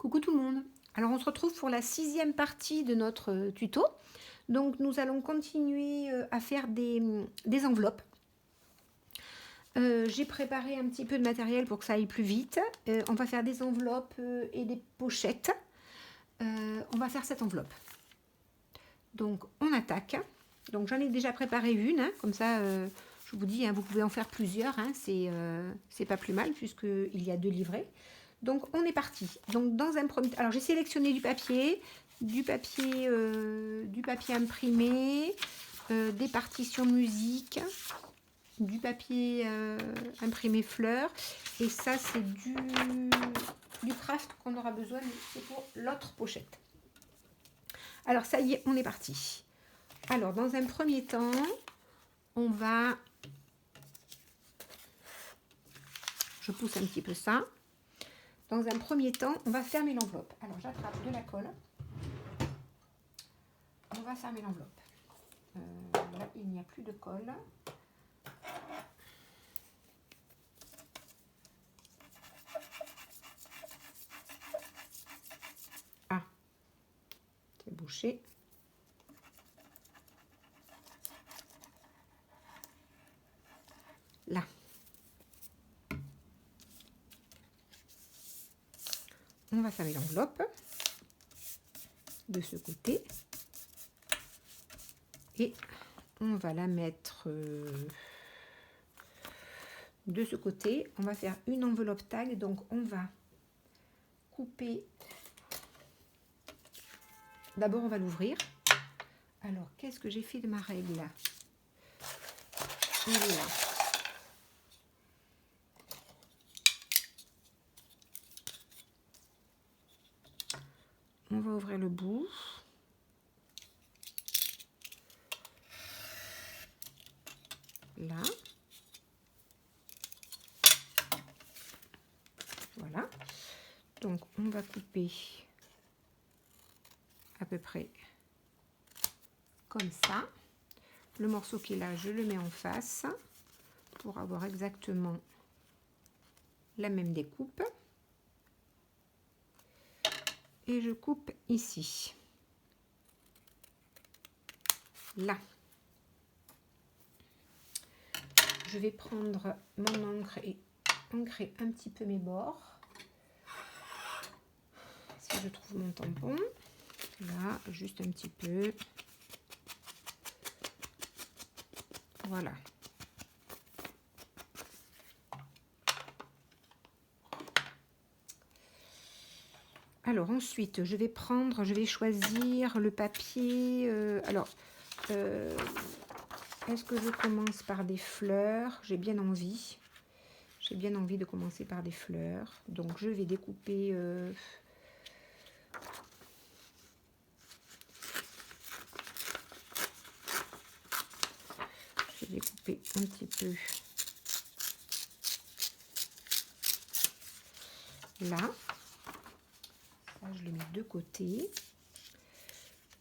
Coucou tout le monde. Alors on se retrouve pour la 6e partie de notre tuto. Donc nous allons continuer à faire des enveloppes. J'ai préparé un petit peu de matériel pour que ça aille plus vite. On va faire des enveloppes et des pochettes. On va faire cette enveloppe. Donc on attaque. Donc j'en ai déjà préparé une, hein, comme ça je vous dis, hein, vous pouvez en faire plusieurs, hein, c'est pas plus mal puisqu'il y a 2 livrets. Donc on est parti. Donc dans un premier, alors j'ai sélectionné du papier imprimé, des partitions musique, du papier imprimé fleurs, et ça c'est du craft qu'on aura besoin, mais c'est pour l'autre pochette. Alors ça y est, on est parti. Alors dans un premier temps, on va, je pousse un petit peu ça. Dans un premier temps, on va fermer l'enveloppe. Alors j'attrape de la colle. On va fermer l'enveloppe. Là, il n'y a plus de colle. Ah, c'est bouché. Là. On va fermer l'enveloppe de ce côté. Et on va la mettre de ce côté. On va faire une enveloppe tag. Donc on va couper. D'abord on va l'ouvrir. Alors qu'est-ce que j'ai fait de ma règle là? Elle est là. On va ouvrir le bout. Là. Voilà. Donc on va couper à peu près comme ça. Le morceau qui est là, je le mets en face pour avoir exactement la même découpe. Et je coupe ici. Là. Je vais prendre mon encre et ancrer un petit peu mes bords. Si je trouve mon tampon. Là, juste un petit peu. Voilà. Alors ensuite, je vais choisir le papier. Est-ce que je commence par des fleurs? J'ai bien envie. J'ai bien envie de commencer par des fleurs. Donc je vais découper. Je vais découper un petit peu. Là. Ça, je le mets de côté.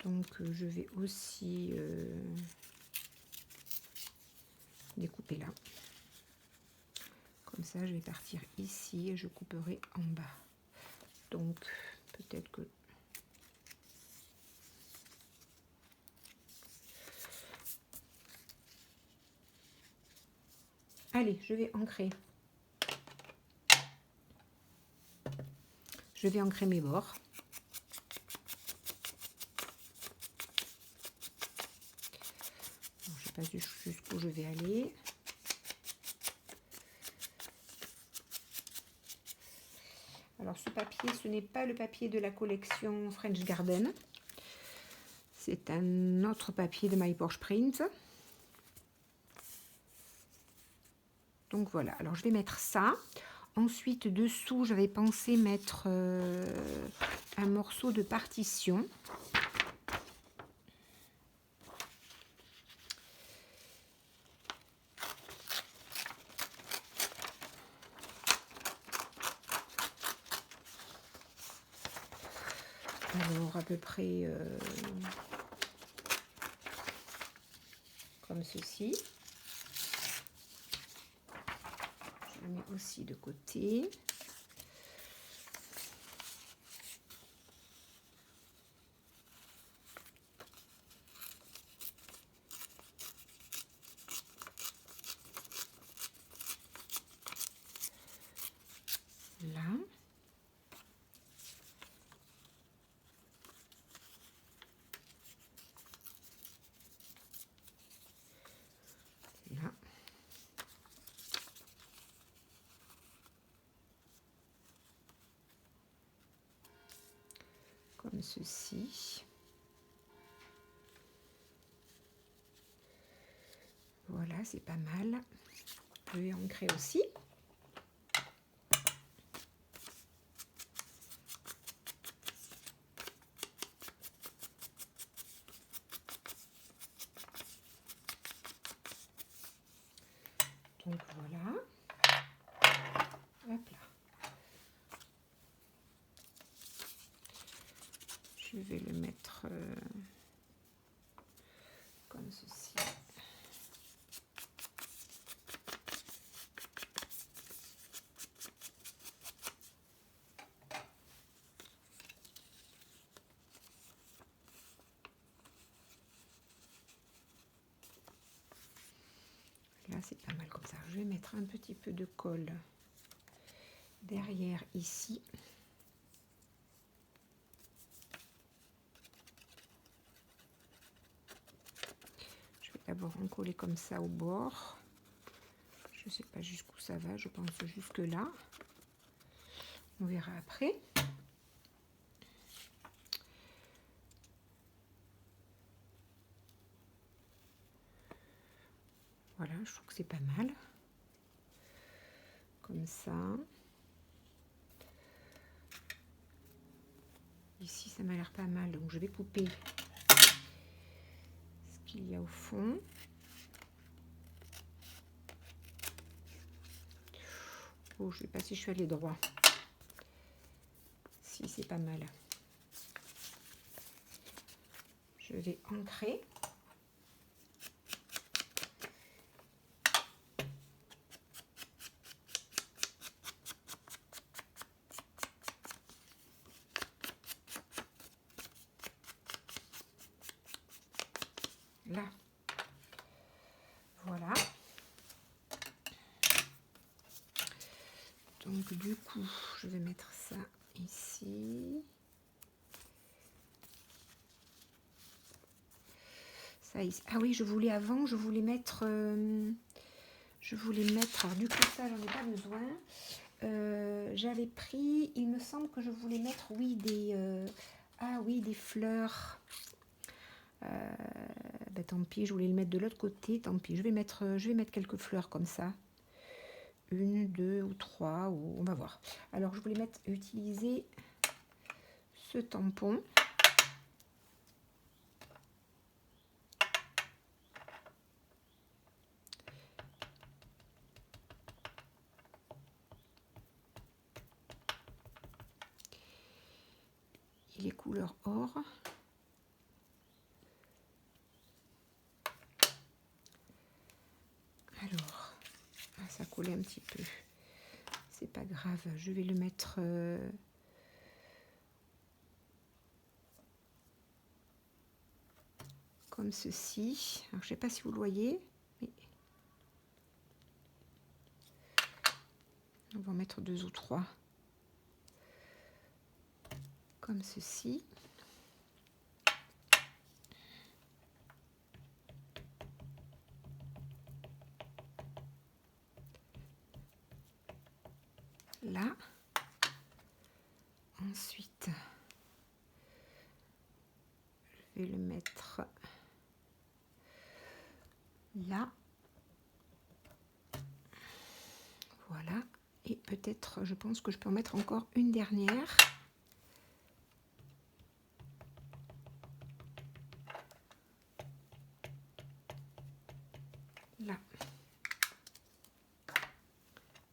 Donc je vais aussi découper là. Comme ça, je vais partir ici et je couperai en bas. Donc peut-être que... Allez, je vais ancrer. Je vais ancrer mes bords. Alors, je ne sais pas jusqu'où je vais aller. Alors ce papier, ce n'est pas le papier de la collection French Garden. C'est un autre papier de My Porch Print. Donc voilà, alors je vais mettre ça. Ensuite, dessous, j'avais pensé mettre un morceau de partition. Alors, à peu près comme ceci. Je le mets aussi de côté. comme ceci. Voilà, c'est pas mal. Je vais ancrer aussi. Donc voilà. Hop là. Je vais le mettre comme ceci. Là, c'est pas mal comme ça. Je vais mettre un petit peu de colle derrière ici. Je vais d'abord en coller comme ça au bord. Je ne sais pas jusqu'où ça va, je pense jusque là. On verra après. Voilà, je trouve que c'est pas mal. Comme ça. Ici, ça m'a l'air pas mal, donc je vais couper ce qu'il y a au fond. Oh, je ne sais pas si je suis allée droit. Si, c'est pas mal. Je vais ancrer. Là. Voilà. Donc du coup, je vais mettre ça ici. Ça ici. Ah oui, je voulais avant, je voulais mettre... alors du coup ça, j'en ai pas besoin. J'avais pris, il me semble que je voulais mettre, oui, des fleurs. Ben, tant pis, je voulais le mettre de l'autre côté, tant pis. Je vais mettre quelques fleurs comme ça. 1, 2 ou 3, ou on va voir. Alors, je voulais utiliser ce tampon. Il est couleur or. Alors, ça collait un petit peu. C'est pas grave, je vais le mettre... comme ceci. Alors, je sais pas si vous le voyez, mais on va en mettre 2 ou 3. Comme ceci. Là. Ensuite, je vais le mettre là. Voilà. Et peut-être, je pense que je peux en mettre encore une dernière. Là.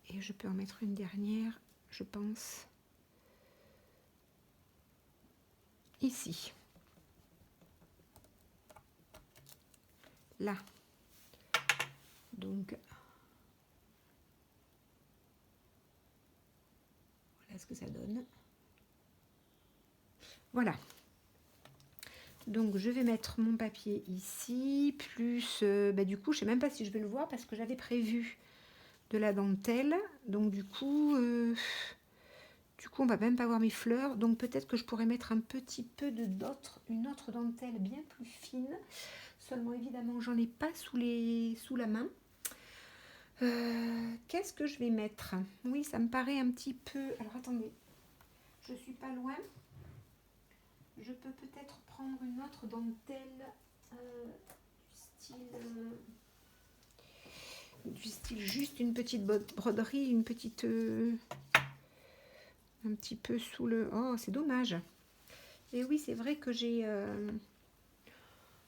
Et je peux en mettre une dernière, je pense, ici. Là. Donc, voilà ce que ça donne. Voilà. Donc, je vais mettre mon papier ici, plus, du coup, je ne sais même pas si je vais le voir parce que j'avais prévu de la dentelle. Donc, du coup, on va même pas voir mes fleurs. Donc, peut-être que je pourrais mettre un petit peu une autre dentelle bien plus fine. Seulement, évidemment, j'en ai pas sous la main. Qu'est-ce que je vais mettre? Oui, ça me paraît un petit peu... Alors, attendez. Je suis pas loin. je peux peut-être prendre une autre dentelle du style juste une petite broderie, une petite un petit peu sous le... Oh, c'est dommage. Et oui, c'est vrai que j'ai...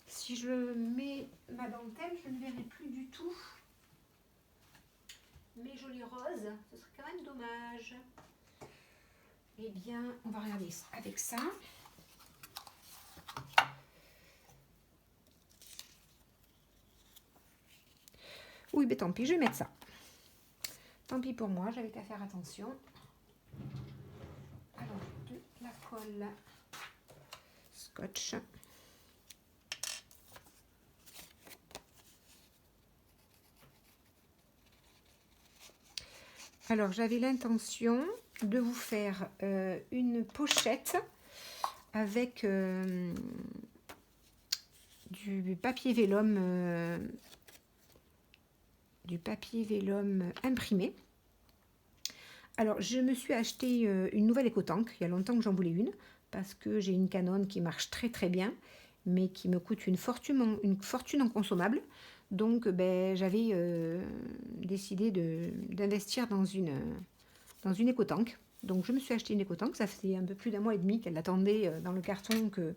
si je mets ma dentelle, je ne verrai plus du tout mes jolies roses. Ce serait quand même dommage. Eh bien, on va regarder avec ça. Oui, mais tant pis, je vais mettre ça. Tant pis pour moi, j'avais qu'à faire attention. Alors, de la colle scotch. Alors, j'avais l'intention de vous faire une pochette avec du papier vélum imprimé. Alors, je me suis acheté une nouvelle écotank. Il y a longtemps que j'en voulais une parce que j'ai une Canon qui marche très très bien, mais qui me coûte une fortune en consommable. Donc, ben, j'avais décidé d'investir dans une écotank. Donc, je me suis acheté une écotank. Ça fait un peu plus d'un mois et demi qu'elle attendait dans le carton que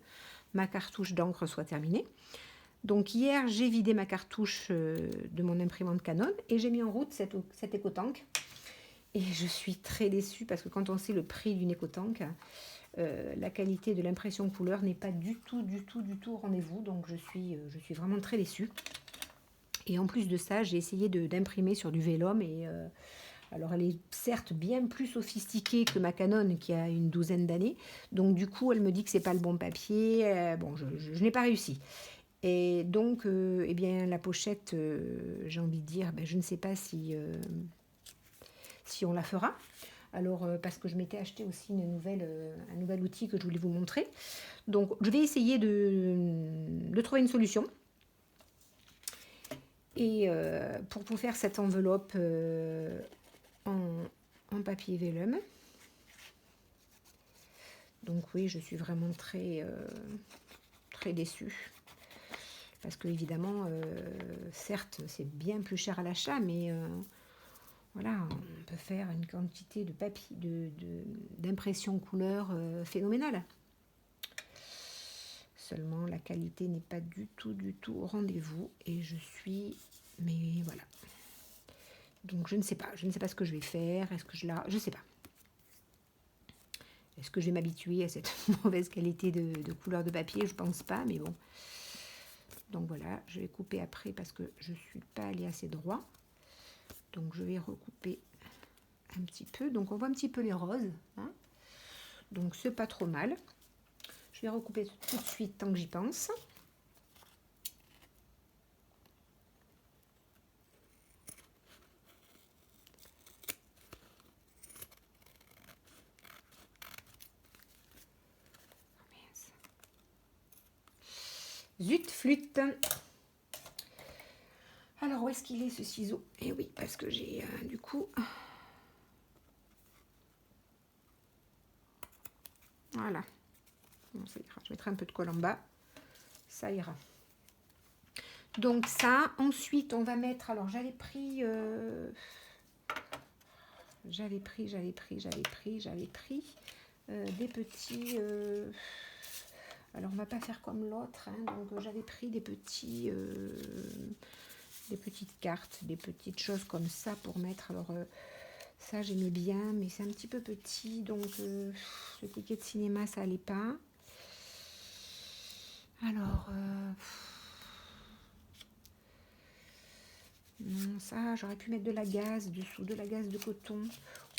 ma cartouche d'encre soit terminée. Donc, hier, j'ai vidé ma cartouche de mon imprimante Canon et j'ai mis en route cette écotank. Et je suis très déçue parce que quand on sait le prix d'une écotank, la qualité de l'impression couleur n'est pas du tout au rendez-vous. Donc, je suis vraiment très déçue. Et en plus de ça, j'ai essayé d'imprimer sur du vélum. Et alors, elle est certes bien plus sophistiquée que ma Canon qui a une douzaine d'années. Donc, du coup, elle me dit que c'est pas le bon papier. Bon, je n'ai pas réussi. Et donc, eh bien, la pochette, j'ai envie de dire, ben, je ne sais pas si on la fera. Alors, parce que je m'étais acheté aussi un nouvel outil que je voulais vous montrer. Donc, je vais essayer de trouver une solution. Et pour vous faire cette enveloppe en papier vélum. Donc oui, je suis vraiment très déçue. Parce que évidemment, certes, c'est bien plus cher à l'achat, mais voilà, on peut faire une quantité de papier, d'impression couleur phénoménale. Seulement, la qualité n'est pas du tout au rendez-vous. Et mais voilà. Donc, je ne sais pas. Je ne sais pas ce que je vais faire. Est-ce que je sais pas. Est-ce que je vais m'habituer à cette mauvaise qualité de couleur de papier? Je pense pas, mais bon. Donc, voilà. Je vais couper après parce que je ne suis pas allée assez droit. Donc, je vais recouper un petit peu. Donc, on voit un petit peu les roses. Hein. Donc, c'est pas trop mal. Je vais recouper tout de suite tant que j'y pense. Zut, flûte. Alors, où est-ce qu'il est ce ciseau? Eh oui, parce que j'ai du coup... Voilà. Bon, ça ira. Je mettrai un peu de colle en bas. Ça ira. Donc ça, ensuite, on va mettre... Alors, j'avais pris des petits... alors, on va pas faire comme l'autre. Hein, donc, j'avais pris des petites cartes, des petites choses comme ça pour mettre... Alors, ça, j'aimais bien, mais c'est un petit peu petit. Donc, le ticket de cinéma, ça allait pas. Alors... non, ça, j'aurais pu mettre de la gaze dessous, de la gaze de coton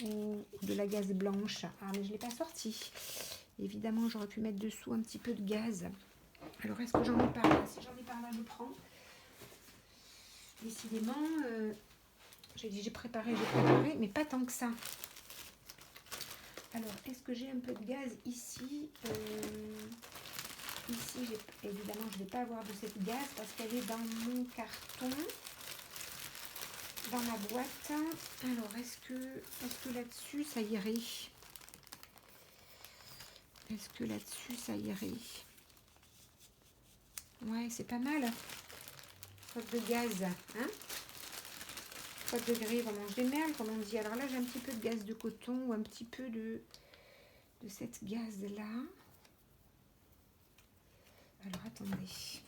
ou de la gaze blanche. Ah, mais je ne l'ai pas sorti. Évidemment, j'aurais pu mettre dessous un petit peu de gaz. Alors, est-ce que j'en ai par là? Si j'en ai par là, je prends. Décidément, j'ai dit j'ai préparé, mais pas tant que ça. Alors, est-ce que j'ai un peu de gaz ici? Ici, évidemment, je ne vais pas avoir de cette gaz parce qu'elle est dans mon carton. Dans ma boîte. Alors, est-ce que là-dessus, ça irait? Est-ce que là-dessus, ça irait? Ouais, c'est pas mal. Faute de gaz, hein? Faute de grille, on mange des merles, comme on dit. Alors là, j'ai un petit peu de gaz de coton ou un petit peu de cette gaz-là. Alors, attendez.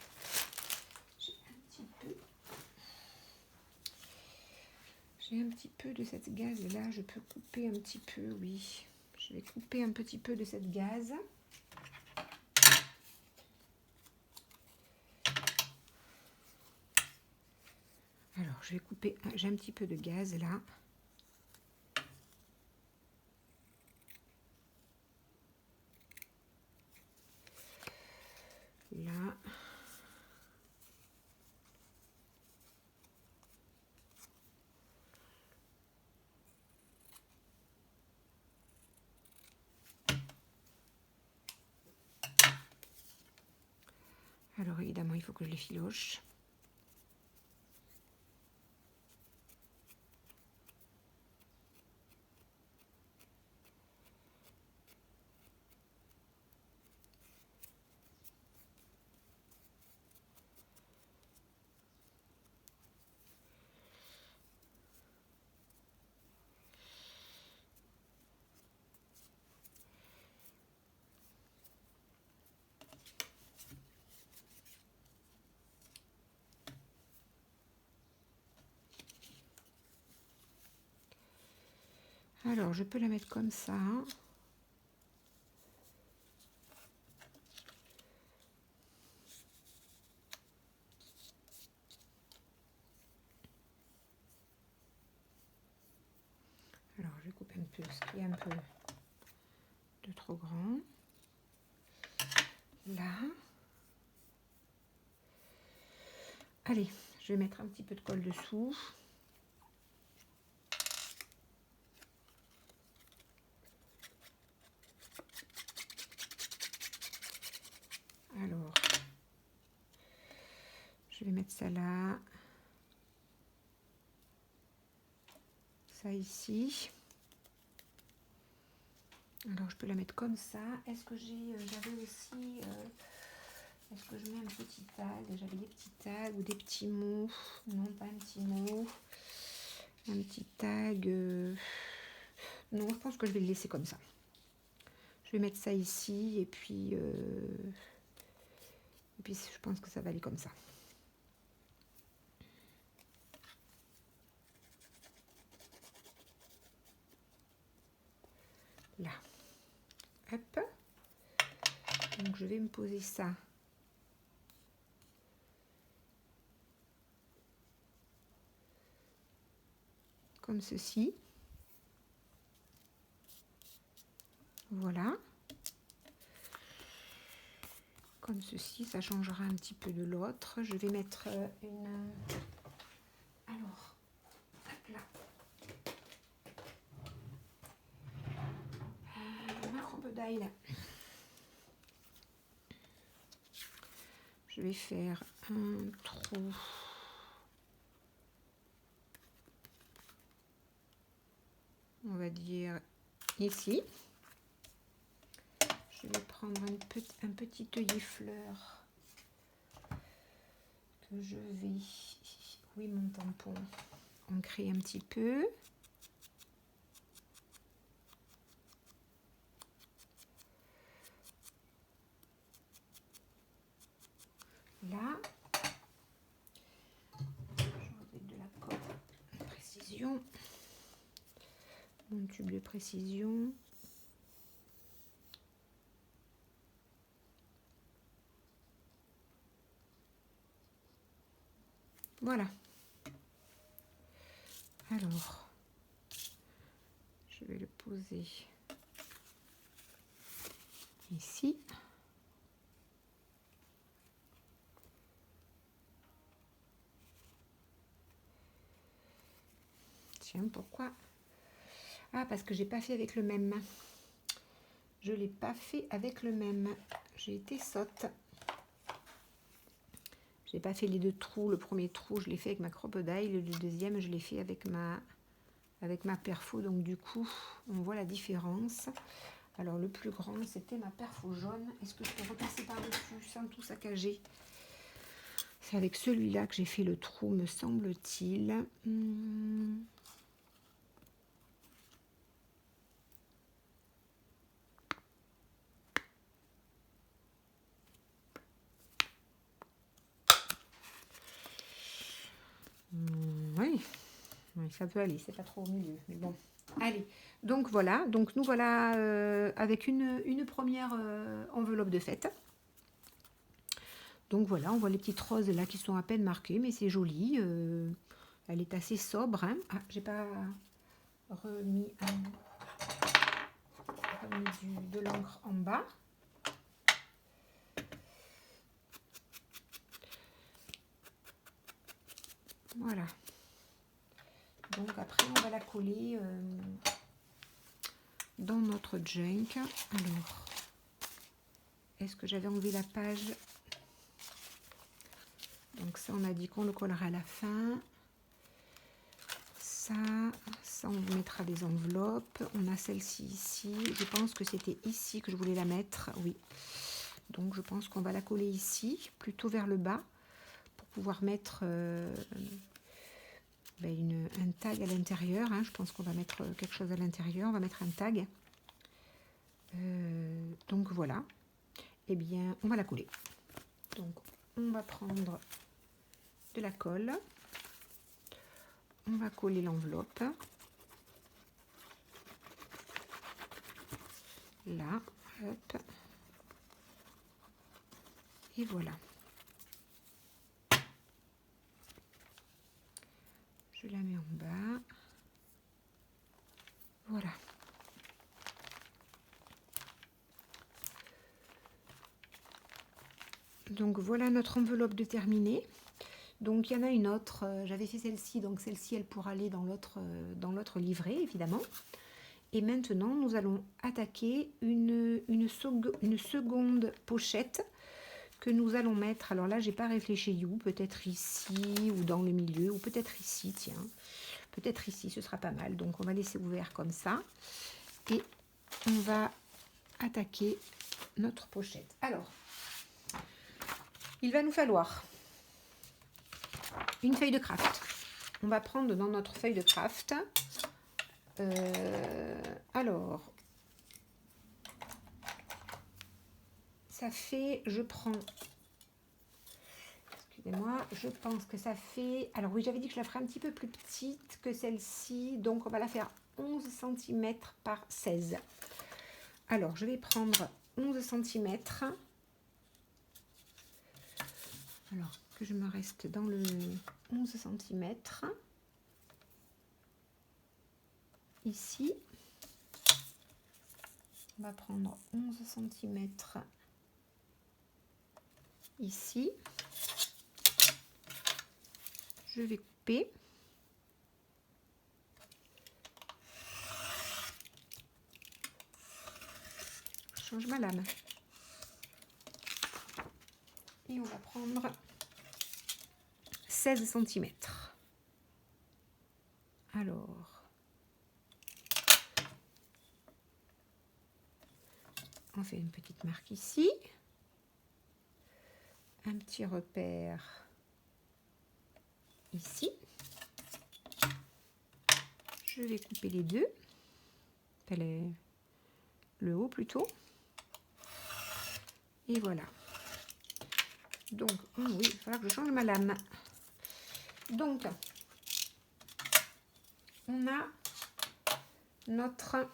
J'ai un petit peu de cette gaz-là. Je peux couper un petit peu, oui. Je vais couper un petit peu de cette gaz. Alors, je vais couper, j'ai un petit peu de gaz là. Là. Alors, évidemment, il faut que je les filoche. Alors, je peux la mettre comme ça. Alors, je vais couper un peu ce qui est un peu de trop grand. Là. Allez, je vais mettre un petit peu de colle dessous. Alors, je vais mettre ça là. Ça ici. Alors, je peux la mettre comme ça. Est-ce que j'avais aussi... est-ce que je mets un petit tag? J'avais des petits tags ou des petits mots. Non, pas un petit mot. Un petit tag. Non, je pense que je vais le laisser comme ça. Je vais mettre ça ici et puis je pense que ça va aller comme ça. Là. Hop. Donc je vais me poser ça. Comme ceci. Voilà. Comme ceci, ça changera un petit peu de l'autre. Je vais mettre une... Alors, hop là. Ma crocodile. Je vais faire un trou. On va dire ici. Je vais prendre un petit œillet fleur que je vais, oui mon tampon, ancrer un petit peu. Là, je vais de la colle de précision, mon tube de précision. Voilà. Alors, je vais le poser ici. Tiens, pourquoi? Ah, parce que j'ai pas fait avec le même. Je l'ai pas fait avec le même. J'ai été sotte. J'ai pas fait les deux trous. Le premier trou, je l'ai fait avec ma crocodile. Le deuxième, je l'ai fait avec ma perfo. Donc du coup, on voit la différence. Alors le plus grand, c'était ma perfo jaune. Est-ce que je peux repasser par-dessus sans tout saccager? C'est avec celui-là que j'ai fait le trou, me semble-t-il. Oui. Oui, ça peut aller, c'est pas trop au milieu, mais bon. Allez, donc voilà, donc nous voilà avec une première enveloppe de fête. Donc voilà, on voit les petites roses là qui sont à peine marquées, mais c'est joli. Elle est assez sobre. Hein. Ah, j'ai pas remis, de l'encre en bas. Voilà. Donc après, on va la coller dans notre junk. Alors, est-ce que j'avais enlevé la page? Donc ça, on a dit qu'on le collera à la fin. Ça, on vous mettra des enveloppes. On a celle-ci ici. Je pense que c'était ici que je voulais la mettre. Oui. Donc je pense qu'on va la coller ici, plutôt vers le bas, pour pouvoir mettre un tag à l'intérieur. Hein. Je pense qu'on va mettre quelque chose à l'intérieur. On va mettre un tag. Donc voilà. Eh bien, on va la coller. Donc on va prendre de la colle. On va coller l'enveloppe. Là, hop. Et voilà. Je la mets en bas. Voilà. Donc voilà notre enveloppe de terminée. Donc il y en a une autre, j'avais fait celle-ci, donc celle-ci elle pourra aller dans l'autre livret évidemment. Et maintenant nous allons attaquer une seconde pochette que nous allons mettre. Alors là j'ai pas réfléchi où, peut-être ici ou dans le milieu, ou peut-être ici, tiens. Peut-être ici, ce sera pas mal. Donc on va laisser ouvert comme ça. Et on va attaquer notre pochette. Alors, il va nous falloir une feuille de craft. On va prendre dans notre feuille de craft. Alors, ça fait, je prends, excusez-moi, je pense que ça fait, alors oui, j'avais dit que je la ferais un petit peu plus petite que celle-ci, donc on va la faire 11 cm par 16. Alors, je vais prendre 11 cm. Alors, que je me reste dans le 11 cm. Ici, on va prendre 11 cm ici. Je vais couper. Je change ma lame. Et on va prendre 16 cm. Alors, on fait une petite marque ici. Un petit repère ici. Je vais couper les deux. Le haut plutôt. Et voilà. Donc, oui, il va falloir que je change ma lame. Donc, on a notre...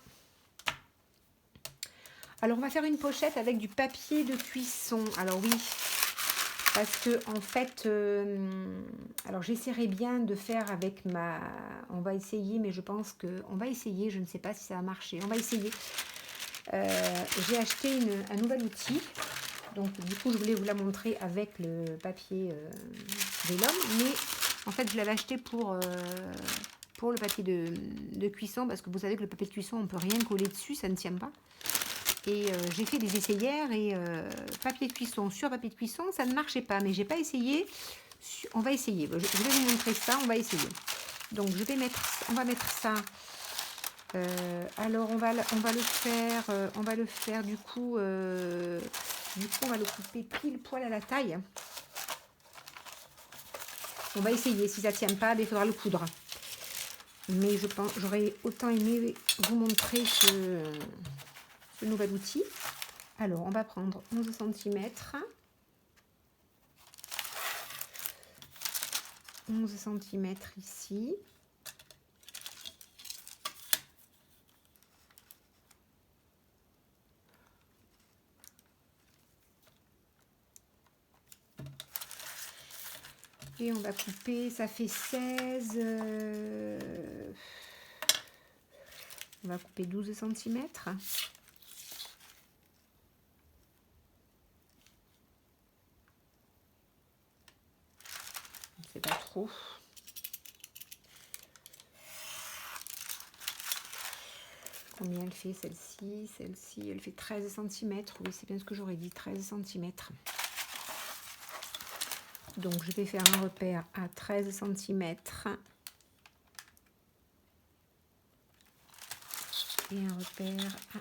Alors, on va faire une pochette avec du papier de cuisson. Alors oui, parce que en fait, alors j'essaierai bien de faire avec ma... On va essayer, mais je pense que... On va essayer, je ne sais pas si ça va marcher. On va essayer. J'ai acheté un nouvel outil. Donc, du coup, je voulais vous la montrer avec le papier vélum. Mais, en fait, je l'avais acheté pour le papier de cuisson. Parce que vous savez que le papier de cuisson, on ne peut rien coller dessus. Ça ne tient pas. Et j'ai fait des essayères. Et papier de cuisson sur papier de cuisson, ça ne marchait pas. Mais j'ai pas essayé. On va essayer. Je vais vous montrer ça. On va essayer. Donc, on va mettre ça Alors on va le faire, du coup, on va le couper pile poil à la taille. On va essayer, si ça ne tient pas, il faudra le coudre. Mais je pense, j'aurais autant aimé vous montrer ce nouvel outil. Alors on va prendre 11 cm. 11 cm ici. Et on va couper, ça fait 16. On va couper 12 cm. C'est pas trop. Combien elle fait celle-ci? Celle-ci, elle fait 13 cm. Oui, c'est bien ce que j'aurais dit, 13 cm. Donc, je vais faire un repère à 13 cm. Et un repère à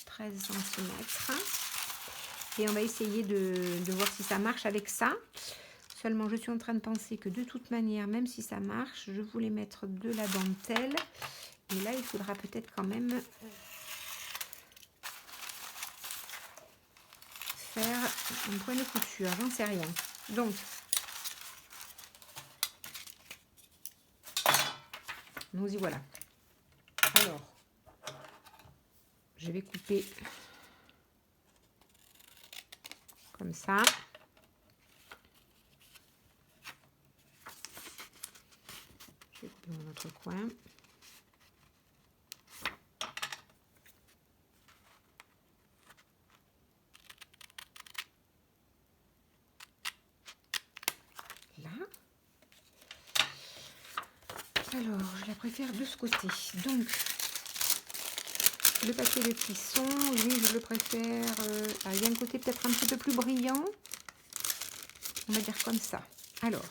13 cm. Et on va essayer de voir si ça marche avec ça. Seulement, je suis en train de penser que de toute manière, même si ça marche, je voulais mettre de la dentelle. Et là, il faudra peut-être quand même faire un point de couture. J'en sais rien. Donc, nous y voilà. Alors, je vais couper comme ça. Je vais couper mon autre coin. Là. Alors, je la préfère de ce côté. Donc, le papier de cuisson, lui, je le préfère. Il y a un côté peut-être un petit peu plus brillant. On va dire comme ça. Alors.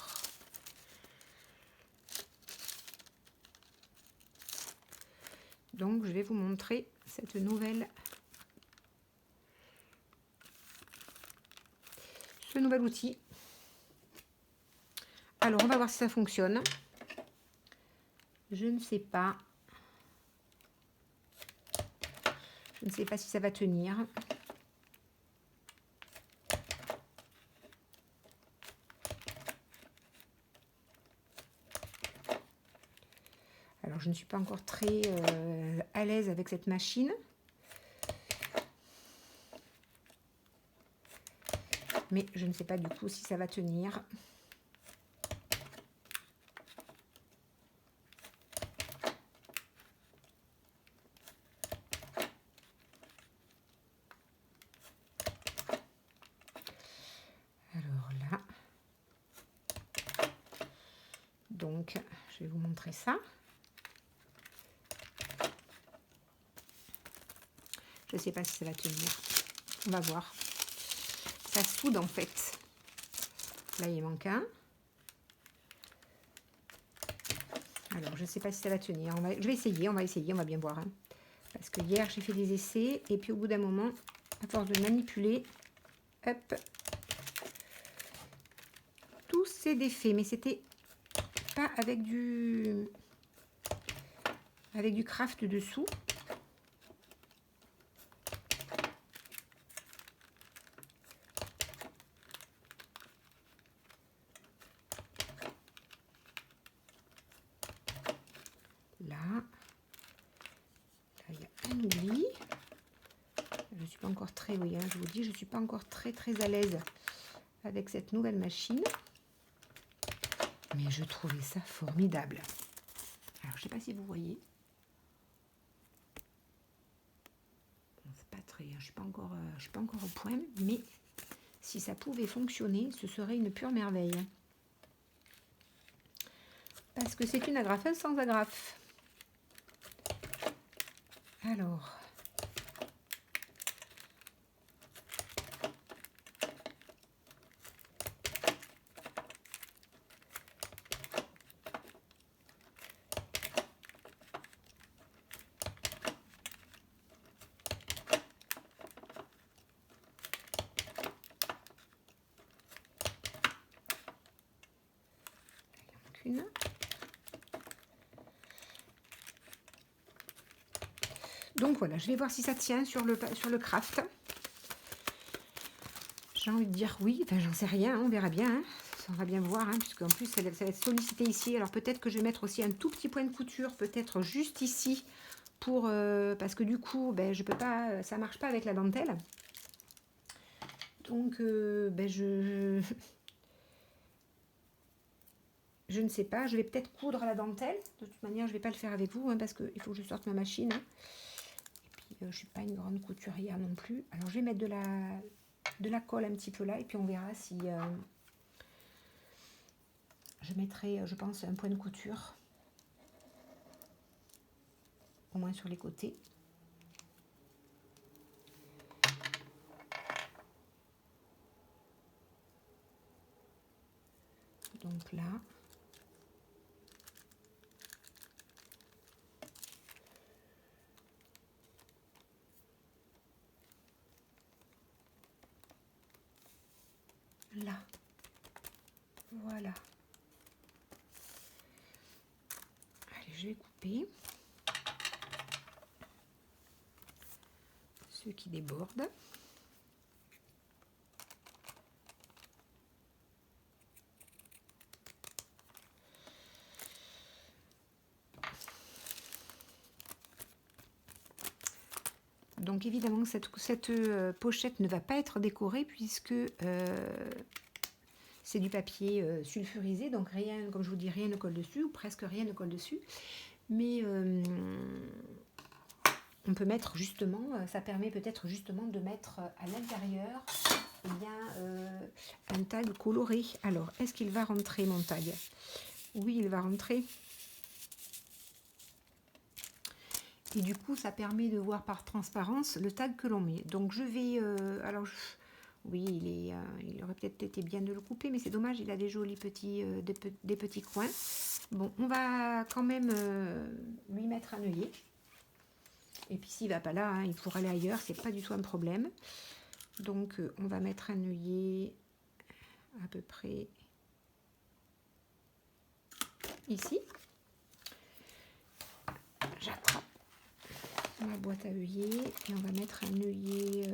Donc, je vais vous montrer ce nouvel outil. Alors, on va voir si ça fonctionne. Je ne sais pas. Je ne sais pas si ça va tenir. Alors, je ne suis pas encore très à l'aise avec cette machine. Mais je ne sais pas du coup si ça va tenir. Alors là. Donc, je vais vous montrer ça. Je ne sais pas si ça va tenir. On va voir. Ça soude en fait. Là, il manque un. Alors, je ne sais pas si ça va tenir. Je vais essayer, on va bien voir. Hein. Parce que hier, j'ai fait des essais. Et puis, au bout d'un moment, à force de manipuler, hop, tout s'est défait. Mais c'était pas avec du craft dessous. Là, il y a un oubli. Je suis pas encore très, oui, hein, je vous dis, je suis pas encore très à l'aise avec cette nouvelle machine. Mais je trouvais ça formidable. Alors, je sais pas si vous voyez. Bon, c'est pas très, je suis pas encore au point, mais si ça pouvait fonctionner, ce serait une pure merveille. Parce que c'est une agrafeuse sans agrafe. Alors, Donc voilà, je vais voir si ça tient sur le craft. J'ai envie de dire oui, enfin j'en sais rien, on verra bien. Hein. On va bien voir, hein, puisqu'en plus ça va être sollicité ici. Alors peut-être que je vais mettre aussi un tout petit point de couture, peut-être juste ici, pour parce que du coup, ben, je peux pas, ça marche pas avec la dentelle. Donc ben, je ne sais pas, je vais peut-être coudre à la dentelle. De toute manière, je ne vais pas le faire avec vous, hein, parce qu'il faut que je sorte ma machine. Hein. Et puis, je ne suis pas une grande couturière non plus. Alors, je vais mettre de la colle un petit peu là, et puis on verra si... je mettrai, je pense, un point de couture. Au moins sur les côtés. Donc là... Là, voilà. Allez, je vais couper ceux qui débordent. Donc évidemment, cette pochette ne va pas être décorée puisque c'est du papier sulfurisé, donc rien, comme je vous dis, rien ne colle dessus, ou presque rien ne colle dessus. Mais on peut mettre justement, ça permet peut-être justement de mettre à l'intérieur eh bien, un tag coloré. Alors, est-ce qu'il va rentrer mon tag? Oui, il va rentrer. Et du coup, ça permet de voir par transparence le tag que l'on met. Donc, je vais... alors, oui, il aurait peut-être été bien de le couper, mais c'est dommage, il a des jolis petits, des petits coins. Bon, on va quand même lui mettre un œillet. Et puis, s'il ne va pas là, hein, il pourra aller ailleurs, c'est pas du tout un problème. Donc, on va mettre un œillet à peu près ici. J'attrape ma boîte à œillets et on va mettre un œillet,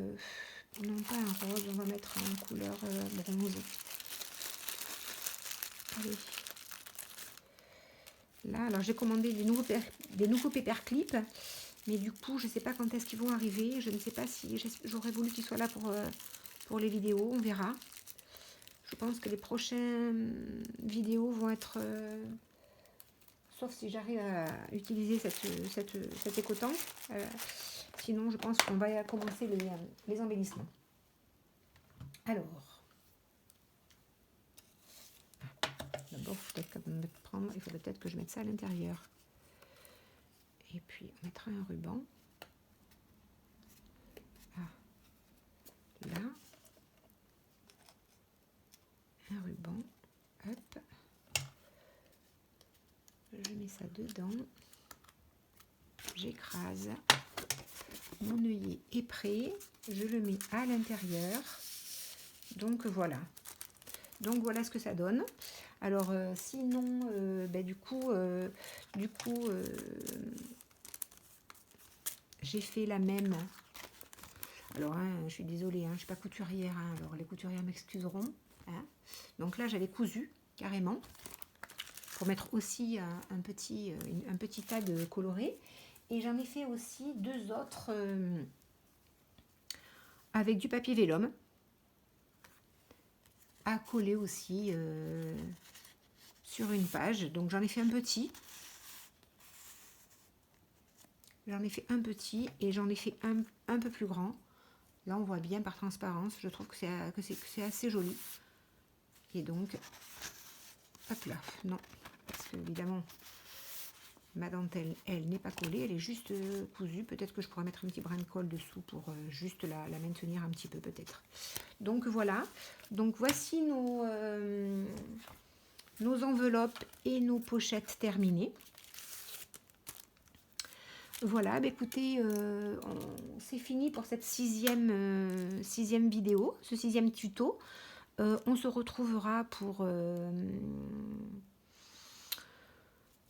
non pas un rose, on va mettre en couleur bronze. Allez. Là, alors j'ai commandé des nouveaux paperclips, mais du coup, je ne sais pas quand est-ce qu'ils vont arriver. Je ne sais pas si j'aurais voulu qu'ils soient là pour les vidéos, on verra. Je pense que les prochaines vidéos vont être... sauf si j'arrive à utiliser cette écotank. Sinon, je pense qu'on va commencer les embellissements. Alors, d'abord, il faudrait peut-être que je mette ça à l'intérieur. Et puis, on mettra un ruban. Là. Un ruban. Hop. Je mets ça dedans. J'écrase. Mon œillet est prêt. Je le mets à l'intérieur. Donc voilà. Donc voilà ce que ça donne. Alors sinon, du coup, j'ai fait la même. Alors, hein, je suis désolée, hein, je ne suis pas couturière. Hein, alors les couturières m'excuseront. Hein. Donc là, j'avais cousu carrément pour mettre aussi un petit tag coloré. Et j'en ai fait aussi deux autres avec du papier vélum à coller aussi sur une page. Donc j'en ai fait un petit. J'en ai fait un petit et j'en ai fait un peu plus grand. Là, on voit bien par transparence. Je trouve que c'est assez joli. Et donc, hop là, non. Parce que, évidemment, ma dentelle, elle n'est pas collée. Elle est juste cousue. Peut-être que je pourrais mettre un petit brin de colle dessous pour juste la maintenir un petit peu, peut-être. Donc, voilà. Donc, voici nos enveloppes et nos pochettes terminées. Voilà, bah écoutez, c'est fini pour cette sixième vidéo, ce sixième tuto. On se retrouvera pour...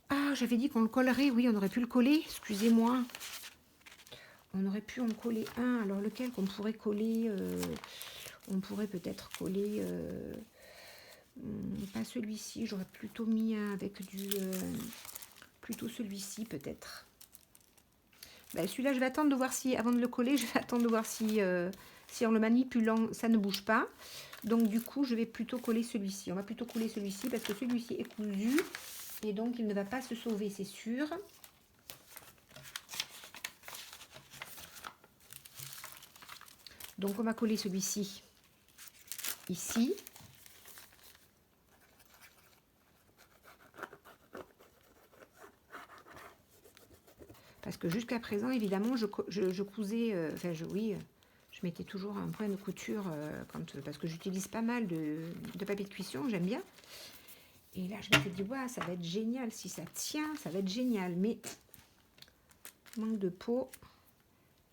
Ah, j'avais dit qu'on le collerait, oui, on aurait pu le coller, excusez-moi. On aurait pu en coller un. Alors lequel qu'on pourrait coller on pourrait peut-être coller pas celui-ci. J'aurais plutôt mis un avec du plutôt celui-ci peut-être. Ben, celui-là, je vais attendre de voir si, avant de le coller, je vais attendre de voir si, si en le manipulant, ça ne bouge pas. Donc du coup, je vais plutôt coller celui-ci. On va plutôt coller celui-ci parce que celui-ci est cousu et donc il ne va pas se sauver, c'est sûr. Donc on va coller celui-ci ici. Parce que jusqu'à présent, évidemment, je cousais, oui, je mettais toujours un point de couture parce que j'utilise pas mal de papier de cuisson, j'aime bien. Et là, je m'étais dit, ouais, ça va être génial, si ça tient, ça va être génial. Mais, manque de peau,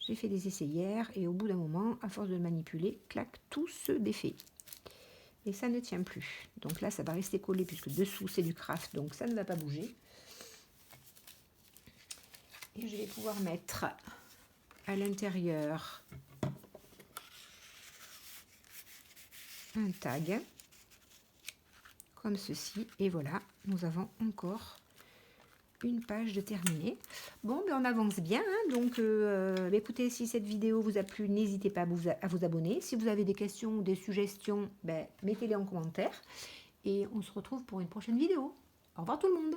j'ai fait des essais hier, et au bout d'un moment, à force de le manipuler, clac, tout se défait. Et ça ne tient plus. Donc là, ça va rester collé, puisque dessous, c'est du craft, donc ça ne va pas bouger. Et je vais pouvoir mettre à l'intérieur un tag comme ceci. Et voilà, nous avons encore une page de terminée. Bon, ben on avance bien. Hein, donc, écoutez, si cette vidéo vous a plu, n'hésitez pas à vous abonner. Si vous avez des questions ou des suggestions, ben, mettez-les en commentaire. Et on se retrouve pour une prochaine vidéo. Au revoir tout le monde.